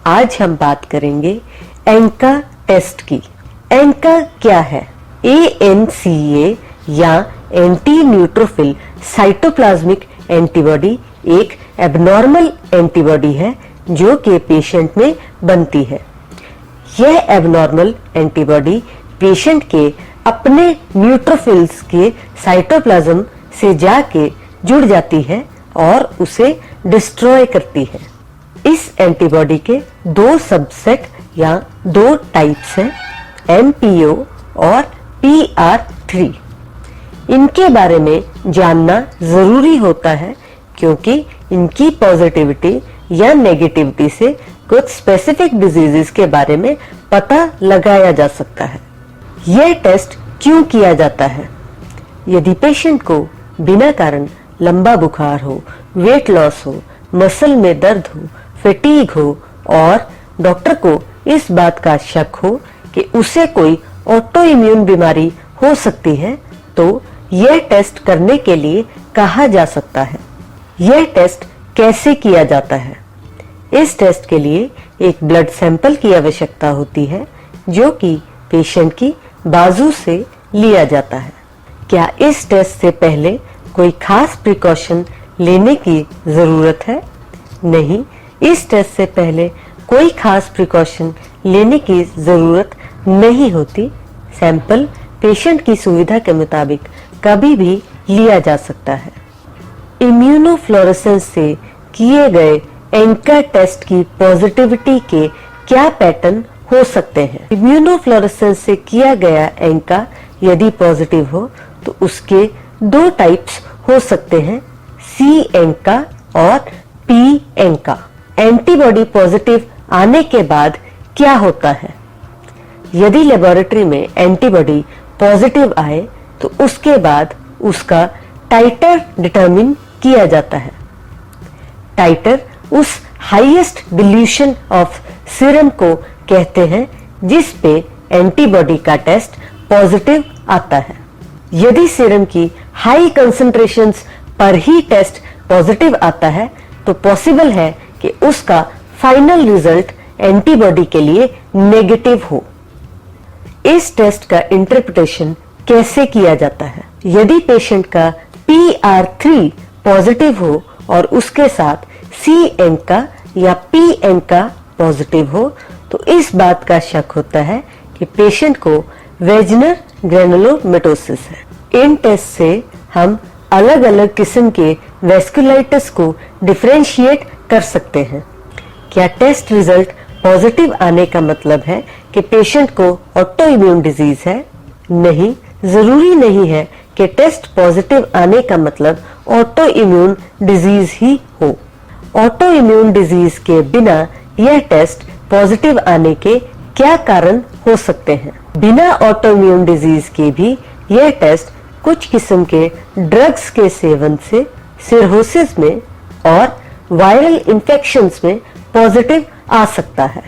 आज हम बात करेंगे एंका टेस्ट की। एंका क्या है? ANCA या एंटी न्यूट्रोफिल साइटोप्लाज्मिक एंटीबॉडी एक एबनॉर्मल एंटीबॉडी है जो कि पेशेंट में बनती है। यह एबनॉर्मल एंटीबॉडी पेशेंट के अपने न्यूट्रोफिल्स के साइटोप्लाज्म से जाके जुड़ जाती है और उसे डिस्ट्रॉय करती है। इस एंटीबॉडी के दो सबसेट या दो टाइप्स हैं, MPO और PR3। इनके बारे में जानना जरूरी होता है क्योंकि इनकी पॉजिटिविटी या नेगेटिविटी से कुछ स्पेसिफिक डिजीजेस के बारे में पता लगाया जा सकता है। यह टेस्ट क्यों किया जाता है? यदि पेशेंट को बिना कारण लंबा बुखार हो, वेट लॉस हो, मसल में दर्द हो, फैटीग हो और डॉक्टर को इस बात का शक हो कि उसे कोई ऑटो इम्यून बीमारी हो सकती है, तो यह टेस्ट करने के लिए कहा जा सकता है। यह टेस्ट कैसे किया जाता है? इस टेस्ट के लिए एक ब्लड सैंपल की आवश्यकता होती है जो कि पेशेंट की बाजू से लिया जाता है। क्या इस टेस्ट से पहले कोई खास प्रिकॉशन लेने की जरूरत है? नहीं, इस टेस्ट से पहले कोई खास प्रिकॉशन लेने की जरूरत नहीं होती। सैंपल पेशेंट की सुविधा के मुताबिक कभी भी लिया जा सकता है। इम्यूनोफ्लोरेसेंस से किए गए एंका टेस्ट की पॉजिटिविटी के क्या पैटर्न हो सकते हैं? इम्यूनोफ्लोरेसेंस से किया गया एंका यदि पॉजिटिव हो तो उसके दो टाइप्स हो सकते हैं, C एंका और P एंका। एंटीबॉडी पॉजिटिव आने के बाद क्या होता है? यदि लेबोरेटरी में एंटीबॉडी पॉजिटिव आए तो उसके बाद उसका टाइटर डिटरमिन किया जाता है। टाइटर उस हाईएस्ट डिल्यूशन ऑफ सीरम को कहते हैं जिस पे एंटीबॉडी का टेस्ट पॉजिटिव आता है। यदि सीरम की हाई कंसंट्रेशंस पर ही टेस्ट पॉजिटिव आता है तो पॉसिबल है कि उसका फाइनल रिजल्ट एंटीबॉडी के लिए नेगेटिव हो। इस टेस्ट का इंटरप्रिटेशन कैसे किया जाता है? यदि पेशेंट का PR3 पॉजिटिव हो और उसके साथ C एंका या P एंका पॉजिटिव हो तो इस बात का शक होता है कि पेशेंट को वेजिनल ग्रेनुलोमेटोसिस है। इन टेस्ट से हम अलग अलग किस्म के वेस्कुलाइटिस को डिफरेंशिएट कर सकते हैं। क्या टेस्ट रिजल्ट पॉजिटिव आने का मतलब है कि पेशेंट को ऑटो इम्यून डिजीज है? नहीं, जरूरी नहीं है कि टेस्ट पॉजिटिव आने का मतलब ऑटो इम्यून डिजीज ही हो। ऑटो इम्यून डिजीज के बिना यह टेस्ट पॉजिटिव आने के क्या कारण हो सकते हैं? बिना ऑटो इम्यून डिजीज के भी यह टेस्ट कुछ किस्म के ड्रग्स के सेवन से सिरहोसिस में और वायरल इन्फेक्शंस में पॉजिटिव आ सकता है।